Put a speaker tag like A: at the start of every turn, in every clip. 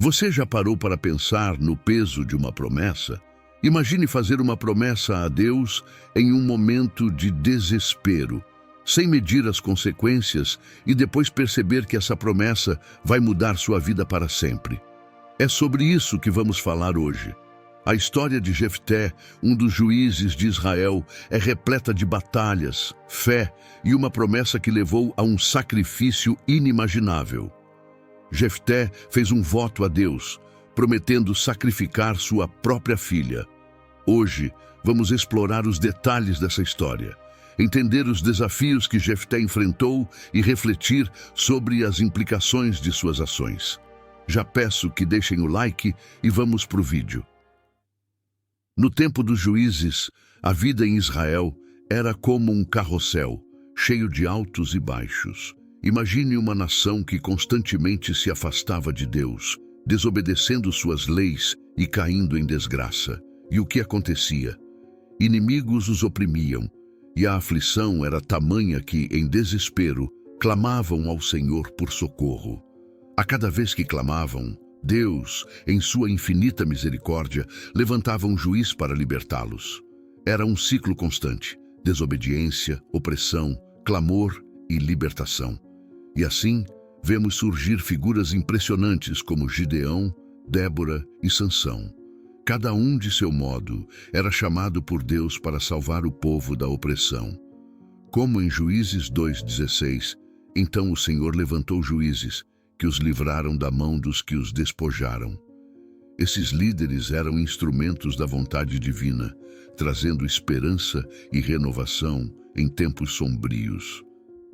A: Você já parou para pensar no peso de uma promessa? Imagine fazer uma promessa a Deus em um momento de desespero, sem medir as consequências e depois perceber que essa promessa vai mudar sua vida para sempre. É sobre isso que vamos falar hoje. A história de Jefté, um dos juízes de Israel, é repleta de batalhas, fé e uma promessa que levou a um sacrifício inimaginável. Jefté fez um voto a Deus, prometendo sacrificar sua própria filha. Hoje, vamos explorar os detalhes dessa história, entender os desafios que Jefté enfrentou e refletir sobre as implicações de suas ações. Já peço que deixem o like e vamos para o vídeo. No tempo dos juízes, a vida em Israel era como um carrossel, cheio de altos e baixos. Imagine uma nação que constantemente se afastava de Deus, desobedecendo suas leis e caindo em desgraça. E o que acontecia? Inimigos os oprimiam, e a aflição era tamanha que, em desespero, clamavam ao Senhor por socorro. A cada vez que clamavam, Deus, em sua infinita misericórdia, levantava um juiz para libertá-los. Era um ciclo constante: desobediência, opressão, clamor e libertação. E assim, vemos surgir figuras impressionantes como Gideão, Débora e Sansão. Cada um, de seu modo, era chamado por Deus para salvar o povo da opressão. Como em Juízes 2:16, então o Senhor levantou juízes, que os livraram da mão dos que os despojaram. Esses líderes eram instrumentos da vontade divina, trazendo esperança e renovação em tempos sombrios.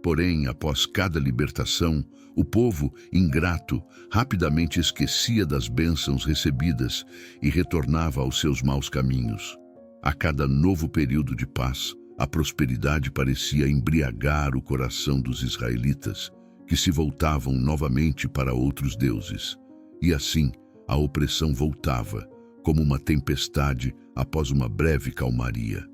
A: Porém, após cada libertação, o povo, ingrato, rapidamente esquecia das bênçãos recebidas e retornava aos seus maus caminhos. A cada novo período de paz, a prosperidade parecia embriagar o coração dos israelitas, que se voltavam novamente para outros deuses. E assim, a opressão voltava, como uma tempestade após uma breve calmaria.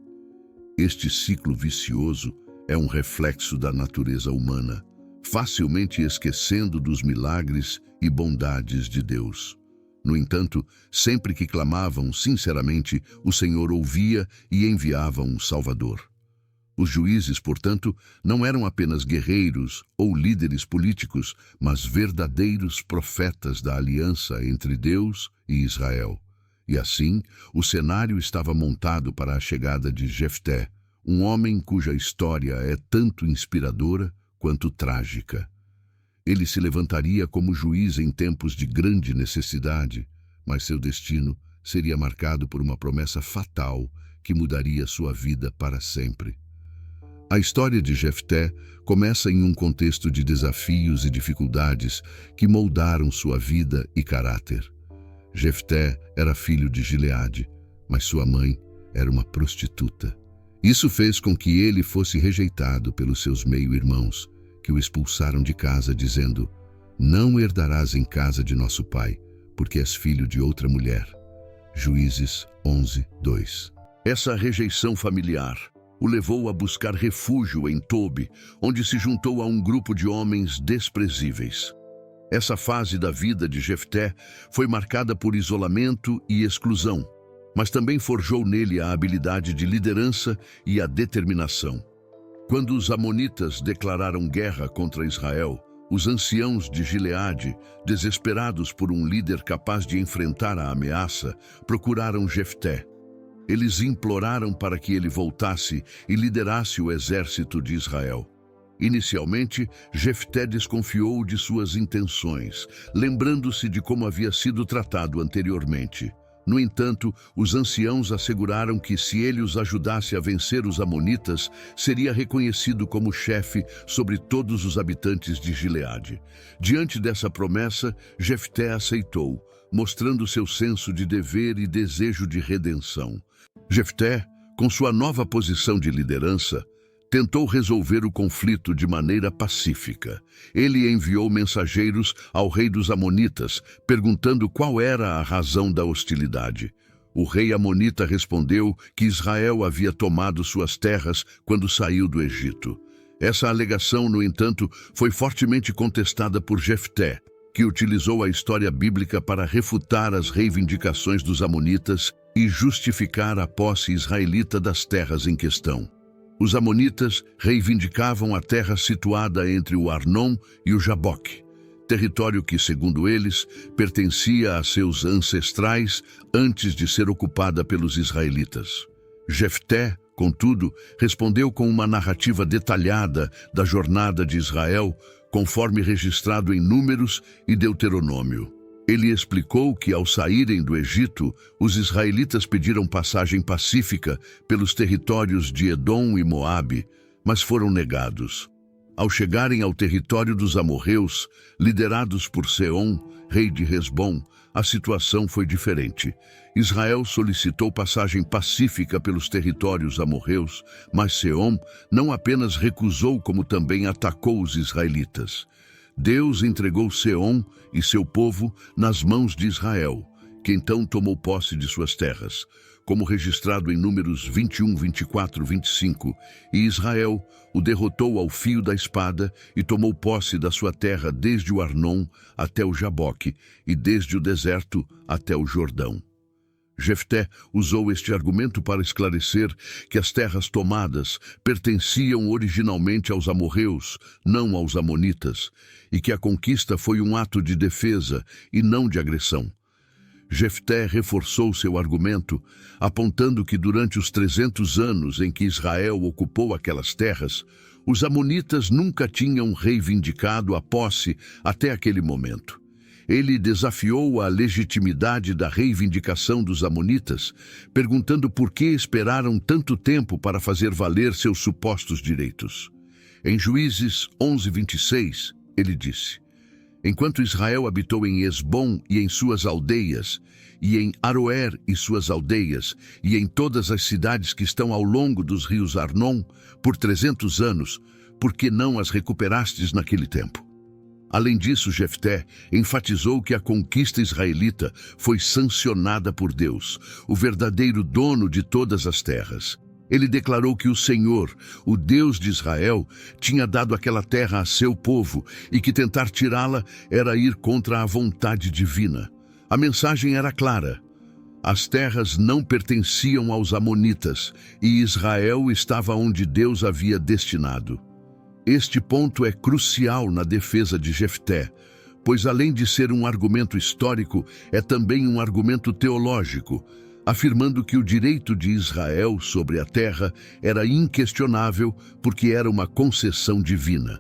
A: Este ciclo vicioso é um reflexo da natureza humana, facilmente esquecendo dos milagres e bondades de Deus. No entanto, sempre que clamavam sinceramente, o Senhor ouvia e enviava um Salvador. Os juízes, portanto, não eram apenas guerreiros ou líderes políticos, mas verdadeiros profetas da aliança entre Deus e Israel. E assim, o cenário estava montado para a chegada de Jefté, um homem cuja história é tanto inspiradora quanto trágica. Ele se levantaria como juiz em tempos de grande necessidade, mas seu destino seria marcado por uma promessa fatal que mudaria sua vida para sempre. A história de Jefté começa em um contexto de desafios e dificuldades que moldaram sua vida e caráter. Jefté era filho de Gileade, mas sua mãe era uma prostituta. Isso fez com que ele fosse rejeitado pelos seus meio-irmãos, que o expulsaram de casa, dizendo: "Não herdarás em casa de nosso pai, porque és filho de outra mulher." Juízes 11:2. Essa rejeição familiar o levou a buscar refúgio em Tobi, onde se juntou a um grupo de homens desprezíveis. Essa fase da vida de Jefté foi marcada por isolamento e exclusão, mas também forjou nele a habilidade de liderança e a determinação. Quando os amonitas declararam guerra contra Israel, os anciãos de Gileade, desesperados por um líder capaz de enfrentar a ameaça, procuraram Jefté. Eles imploraram para que ele voltasse e liderasse o exército de Israel. Inicialmente, Jefté desconfiou de suas intenções, lembrando-se de como havia sido tratado anteriormente. No entanto, os anciãos asseguraram que, se ele os ajudasse a vencer os amonitas, seria reconhecido como chefe sobre todos os habitantes de Gileade. Diante dessa promessa, Jefté aceitou, mostrando seu senso de dever e desejo de redenção. Jefté, com sua nova posição de liderança, tentou resolver o conflito de maneira pacífica. Ele enviou mensageiros ao rei dos Amonitas, perguntando qual era a razão da hostilidade. O rei amonita respondeu que Israel havia tomado suas terras quando saiu do Egito. Essa alegação, no entanto, foi fortemente contestada por Jefté, que utilizou a história bíblica para refutar as reivindicações dos amonitas e justificar a posse israelita das terras em questão. Os amonitas reivindicavam a terra situada entre o Arnon e o Jaboque, território que, segundo eles, pertencia a seus ancestrais antes de ser ocupada pelos israelitas. Jefté, contudo, respondeu com uma narrativa detalhada da jornada de Israel, conforme registrado em Números e Deuteronômio. Ele explicou que, ao saírem do Egito, os israelitas pediram passagem pacífica pelos territórios de Edom e Moabe, mas foram negados. Ao chegarem ao território dos amorreus, liderados por Seom, rei de Hesbom, a situação foi diferente. Israel solicitou passagem pacífica pelos territórios amorreus, mas Seom não apenas recusou, como também atacou os israelitas. Deus entregou Seom e seu povo nas mãos de Israel, que então tomou posse de suas terras, como registrado em Números 21, 24, 25, e Israel o derrotou ao fio da espada e tomou posse da sua terra desde o Arnon até o Jaboque e desde o deserto até o Jordão. Jefté usou este argumento para esclarecer que as terras tomadas pertenciam originalmente aos amorreus, não aos amonitas, e que a conquista foi um ato de defesa e não de agressão. Jefté reforçou seu argumento, apontando que durante os 300 anos em que Israel ocupou aquelas terras, os amonitas nunca tinham reivindicado a posse até aquele momento. Ele desafiou a legitimidade da reivindicação dos amonitas, perguntando por que esperaram tanto tempo para fazer valer seus supostos direitos. Em Juízes 11:26, ele disse: enquanto Israel habitou em Hesbom e em suas aldeias, e em Aroer e suas aldeias, e em todas as cidades que estão ao longo dos rios Arnon, por 300 anos, por que não as recuperastes naquele tempo? Além disso, Jefté enfatizou que a conquista israelita foi sancionada por Deus, o verdadeiro dono de todas as terras. Ele declarou que o Senhor, o Deus de Israel, tinha dado aquela terra a seu povo e que tentar tirá-la era ir contra a vontade divina. A mensagem era clara: as terras não pertenciam aos amonitas e Israel estava onde Deus havia destinado. Este ponto é crucial na defesa de Jefté, pois além de ser um argumento histórico, é também um argumento teológico, afirmando que o direito de Israel sobre a terra era inquestionável porque era uma concessão divina.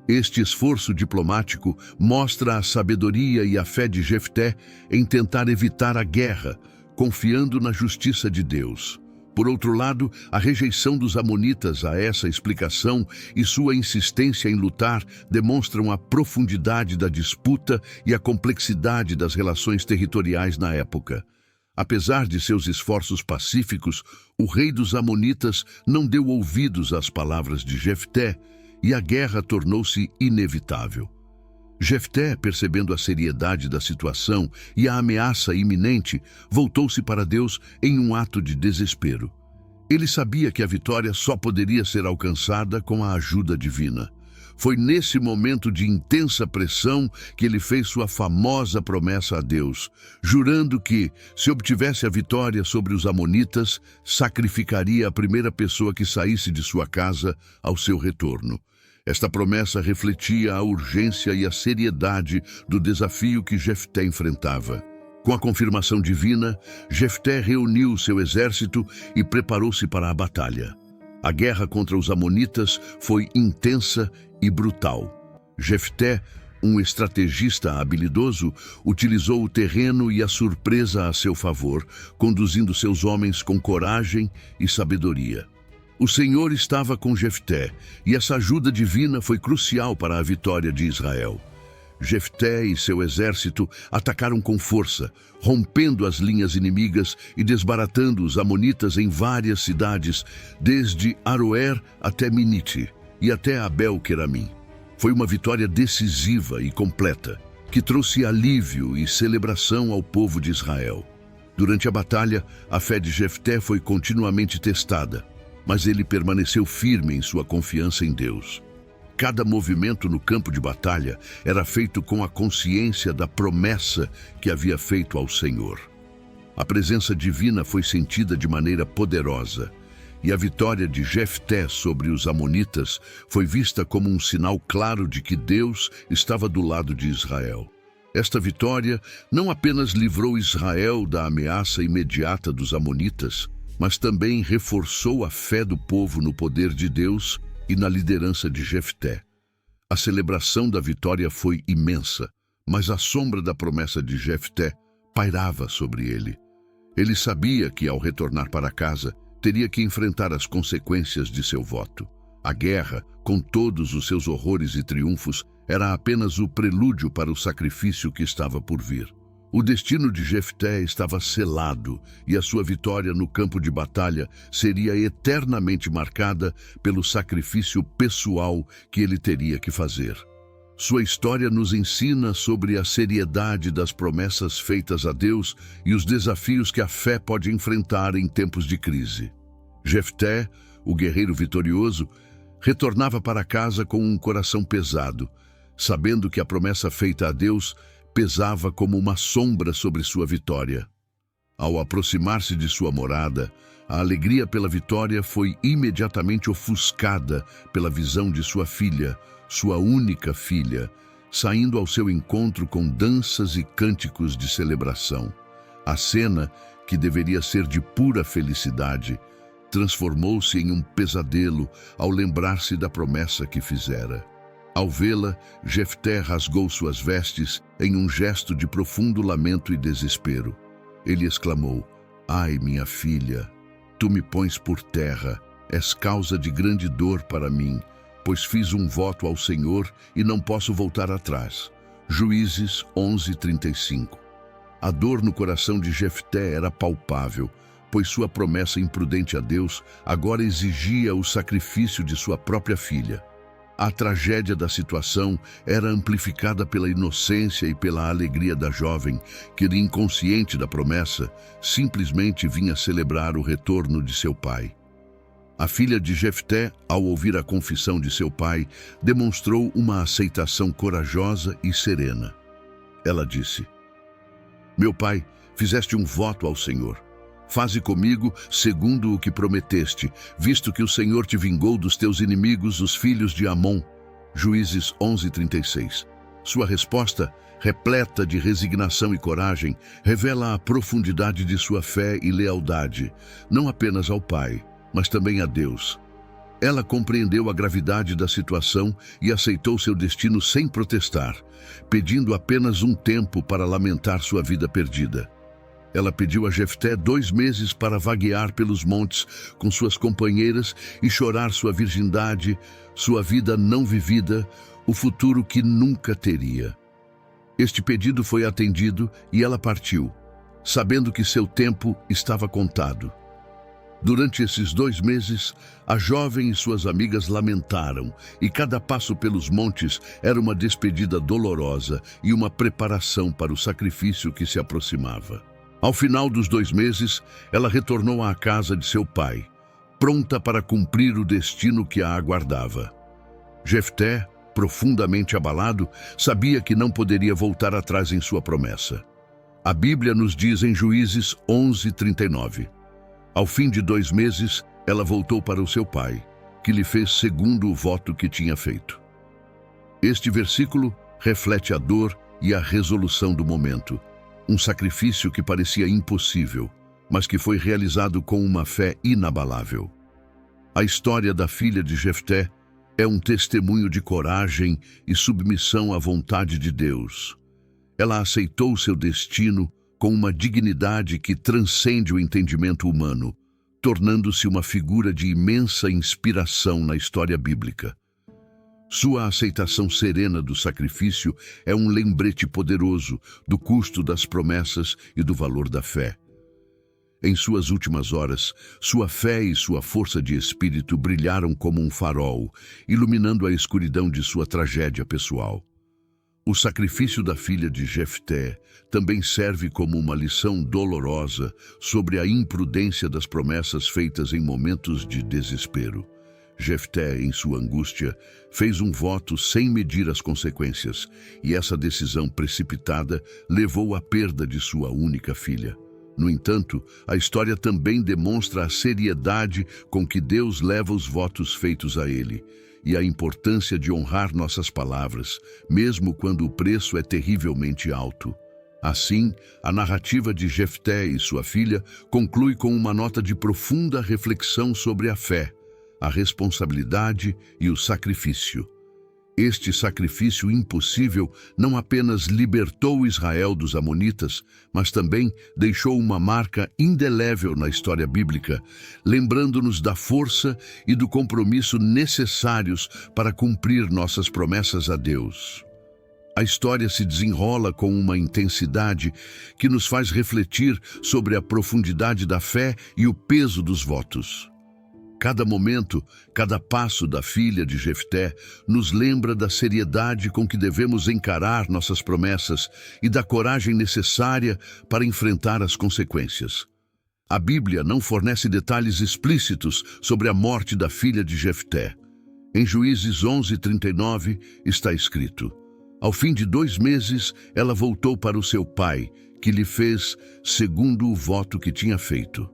A: Este esforço diplomático mostra a sabedoria e a fé de Jefté em tentar evitar a guerra, confiando na justiça de Deus. Por outro lado, a rejeição dos amonitas a essa explicação e sua insistência em lutar demonstram a profundidade da disputa e a complexidade das relações territoriais na época. Apesar de seus esforços pacíficos, o rei dos amonitas não deu ouvidos às palavras de Jefté e a guerra tornou-se inevitável. Jefté, percebendo a seriedade da situação e a ameaça iminente, voltou-se para Deus em um ato de desespero. Ele sabia que a vitória só poderia ser alcançada com a ajuda divina. Foi nesse momento de intensa pressão que ele fez sua famosa promessa a Deus, jurando que, se obtivesse a vitória sobre os amonitas, sacrificaria a primeira pessoa que saísse de sua casa ao seu retorno. Esta promessa refletia a urgência e a seriedade do desafio que Jefté enfrentava. Com a confirmação divina, Jefté reuniu seu exército e preparou-se para a batalha. A guerra contra os amonitas foi intensa e brutal. Jefté, um estrategista habilidoso, utilizou o terreno e a surpresa a seu favor, conduzindo seus homens com coragem e sabedoria. O Senhor estava com Jefté, e essa ajuda divina foi crucial para a vitória de Israel. Jefté e seu exército atacaram com força, rompendo as linhas inimigas e desbaratando os amonitas em várias cidades, desde Aroer até Minite e até Abel-Queramim. Foi uma vitória decisiva e completa, que trouxe alívio e celebração ao povo de Israel. Durante a batalha, a fé de Jefté foi continuamente testada, mas ele permaneceu firme em sua confiança em Deus. Cada movimento no campo de batalha era feito com a consciência da promessa que havia feito ao Senhor. A presença divina foi sentida de maneira poderosa, e a vitória de Jefté sobre os amonitas foi vista como um sinal claro de que Deus estava do lado de Israel. Esta vitória não apenas livrou Israel da ameaça imediata dos amonitas, mas também reforçou a fé do povo no poder de Deus e na liderança de Jefté. A celebração da vitória foi imensa, mas a sombra da promessa de Jefté pairava sobre ele. Ele sabia que, ao retornar para casa, teria que enfrentar as consequências de seu voto. A guerra, com todos os seus horrores e triunfos, era apenas o prelúdio para o sacrifício que estava por vir. O destino de Jefté estava selado e a sua vitória no campo de batalha seria eternamente marcada pelo sacrifício pessoal que ele teria que fazer. Sua história nos ensina sobre a seriedade das promessas feitas a Deus e os desafios que a fé pode enfrentar em tempos de crise. Jefté, o guerreiro vitorioso, retornava para casa com um coração pesado, sabendo que a promessa feita a Deus pesava como uma sombra sobre sua vitória. Ao aproximar-se de sua morada, a alegria pela vitória foi imediatamente ofuscada pela visão de sua filha, sua única filha, saindo ao seu encontro com danças e cânticos de celebração. A cena, que deveria ser de pura felicidade, transformou-se em um pesadelo ao lembrar-se da promessa que fizera. Ao vê-la, Jefté rasgou suas vestes em um gesto de profundo lamento e desespero. Ele exclamou: "Ai, minha filha, tu me pões por terra, és causa de grande dor para mim, pois fiz um voto ao Senhor e não posso voltar atrás." Juízes 11:35. A dor no coração de Jefté era palpável, pois sua promessa imprudente a Deus agora exigia o sacrifício de sua própria filha. A tragédia da situação era amplificada pela inocência e pela alegria da jovem, que, inconsciente da promessa, simplesmente vinha celebrar o retorno de seu pai. A filha de Jefté, ao ouvir a confissão de seu pai, demonstrou uma aceitação corajosa e serena. Ela disse: "Meu pai, fizeste um voto ao Senhor. Faze comigo segundo o que prometeste, visto que o Senhor te vingou dos teus inimigos, os filhos de Amon." Juízes 11:36. Sua resposta, repleta de resignação e coragem, revela a profundidade de sua fé e lealdade, não apenas ao pai, mas também a Deus. Ela compreendeu a gravidade da situação e aceitou seu destino sem protestar, pedindo apenas um tempo para lamentar sua vida perdida. Ela pediu a Jefté 2 meses para vaguear pelos montes com suas companheiras e chorar sua virgindade, sua vida não vivida, o futuro que nunca teria. Este pedido foi atendido e ela partiu, sabendo que seu tempo estava contado. Durante esses 2 meses, a jovem e suas amigas lamentaram, e cada passo pelos montes era uma despedida dolorosa e uma preparação para o sacrifício que se aproximava. Ao final dos 2 meses, ela retornou à casa de seu pai, pronta para cumprir o destino que a aguardava. Jefté, profundamente abalado, sabia que não poderia voltar atrás em sua promessa. A Bíblia nos diz em Juízes 11:39. Ao fim de 2 meses, ela voltou para o seu pai, que lhe fez segundo o voto que tinha feito. Este versículo reflete a dor e a resolução do momento. Um sacrifício que parecia impossível, mas que foi realizado com uma fé inabalável. A história da filha de Jefté é um testemunho de coragem e submissão à vontade de Deus. Ela aceitou seu destino com uma dignidade que transcende o entendimento humano, tornando-se uma figura de imensa inspiração na história bíblica. Sua aceitação serena do sacrifício é um lembrete poderoso do custo das promessas e do valor da fé. Em suas últimas horas, sua fé e sua força de espírito brilharam como um farol, iluminando a escuridão de sua tragédia pessoal. O sacrifício da filha de Jefté também serve como uma lição dolorosa sobre a imprudência das promessas feitas em momentos de desespero. Jefté, em sua angústia, fez um voto sem medir as consequências, e essa decisão precipitada levou à perda de sua única filha. No entanto, a história também demonstra a seriedade com que Deus leva os votos feitos a ele, e a importância de honrar nossas palavras, mesmo quando o preço é terrivelmente alto. Assim, a narrativa de Jefté e sua filha conclui com uma nota de profunda reflexão sobre a fé, a responsabilidade e o sacrifício. Este sacrifício impossível não apenas libertou Israel dos amonitas, mas também deixou uma marca indelével na história bíblica, lembrando-nos da força e do compromisso necessários para cumprir nossas promessas a Deus. A história se desenrola com uma intensidade que nos faz refletir sobre a profundidade da fé e o peso dos votos. Cada momento, cada passo da filha de Jefté nos lembra da seriedade com que devemos encarar nossas promessas e da coragem necessária para enfrentar as consequências. A Bíblia não fornece detalhes explícitos sobre a morte da filha de Jefté. Em Juízes 11:39 está escrito: ao fim de 2 meses, ela voltou para o seu pai, que lhe fez segundo o voto que tinha feito.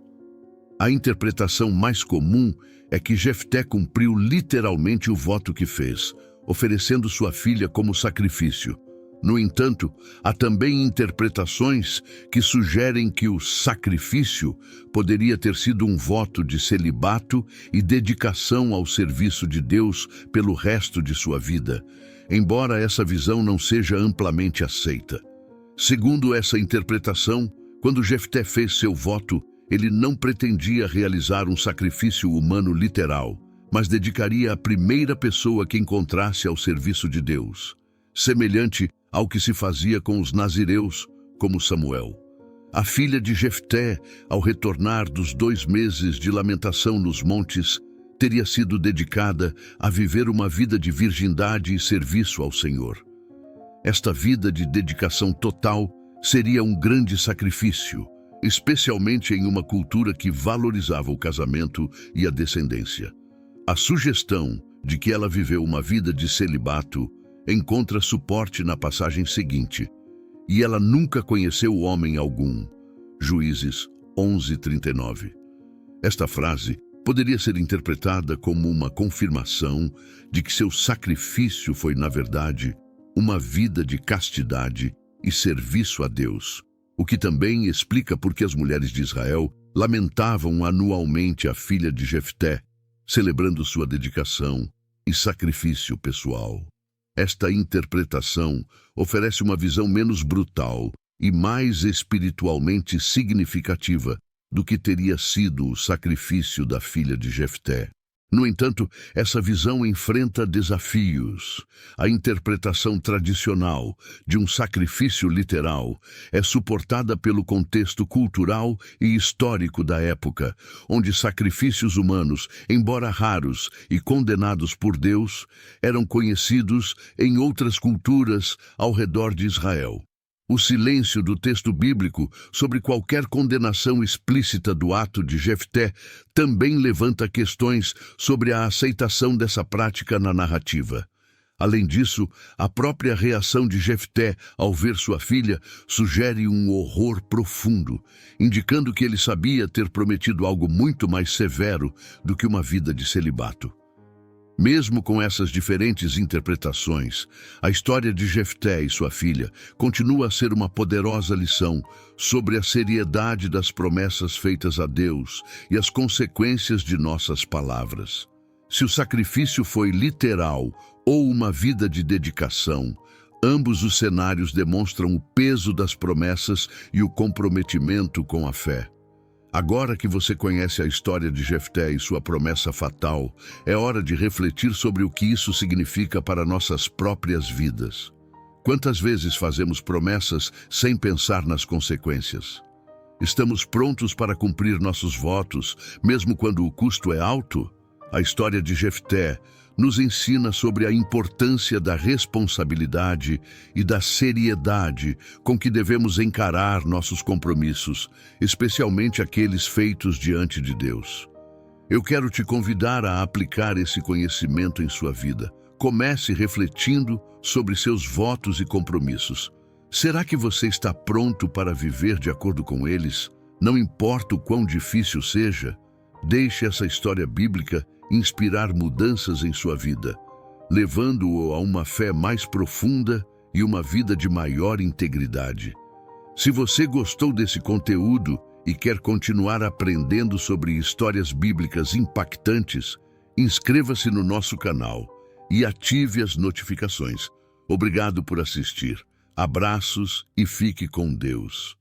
A: A interpretação mais comum é que Jefté cumpriu literalmente o voto que fez, oferecendo sua filha como sacrifício. No entanto, há também interpretações que sugerem que o sacrifício poderia ter sido um voto de celibato e dedicação ao serviço de Deus pelo resto de sua vida, embora essa visão não seja amplamente aceita. Segundo essa interpretação, quando Jefté fez seu voto, ele não pretendia realizar um sacrifício humano literal, mas dedicaria a primeira pessoa que encontrasse ao serviço de Deus, semelhante ao que se fazia com os nazireus, como Samuel. A filha de Jefté, ao retornar dos 2 meses de lamentação nos montes, teria sido dedicada a viver uma vida de virgindade e serviço ao Senhor. Esta vida de dedicação total seria um grande sacrifício, especialmente em uma cultura que valorizava o casamento e a descendência. A sugestão de que ela viveu uma vida de celibato encontra suporte na passagem seguinte: e ela nunca conheceu homem algum. Juízes 11:39. Esta frase poderia ser interpretada como uma confirmação de que seu sacrifício foi, na verdade, uma vida de castidade e serviço a Deus, o que também explica por que as mulheres de Israel lamentavam anualmente a filha de Jefté, celebrando sua dedicação e sacrifício pessoal. Esta interpretação oferece uma visão menos brutal e mais espiritualmente significativa do que teria sido o sacrifício da filha de Jefté. No entanto, essa visão enfrenta desafios. A interpretação tradicional de um sacrifício literal é suportada pelo contexto cultural e histórico da época, onde sacrifícios humanos, embora raros e condenados por Deus, eram conhecidos em outras culturas ao redor de Israel. O silêncio do texto bíblico sobre qualquer condenação explícita do ato de Jefté também levanta questões sobre a aceitação dessa prática na narrativa. Além disso, a própria reação de Jefté ao ver sua filha sugere um horror profundo, indicando que ele sabia ter prometido algo muito mais severo do que uma vida de celibato. Mesmo com essas diferentes interpretações, a história de Jefté e sua filha continua a ser uma poderosa lição sobre a seriedade das promessas feitas a Deus e as consequências de nossas palavras. Se o sacrifício foi literal ou uma vida de dedicação, ambos os cenários demonstram o peso das promessas e o comprometimento com a fé. Agora que você conhece a história de Jefté e sua promessa fatal, é hora de refletir sobre o que isso significa para nossas próprias vidas. Quantas vezes fazemos promessas sem pensar nas consequências? Estamos prontos para cumprir nossos votos, mesmo quando o custo é alto? A história de Jefté nos ensina sobre a importância da responsabilidade e da seriedade com que devemos encarar nossos compromissos, especialmente aqueles feitos diante de Deus. Eu quero te convidar a aplicar esse conhecimento em sua vida. Comece refletindo sobre seus votos e compromissos. Será que você está pronto para viver de acordo com eles? Não importa o quão difícil seja, deixe essa história bíblica inspirar mudanças em sua vida, levando-o a uma fé mais profunda e uma vida de maior integridade. Se você gostou desse conteúdo e quer continuar aprendendo sobre histórias bíblicas impactantes, inscreva-se no nosso canal e ative as notificações. Obrigado por assistir. Abraços e fique com Deus.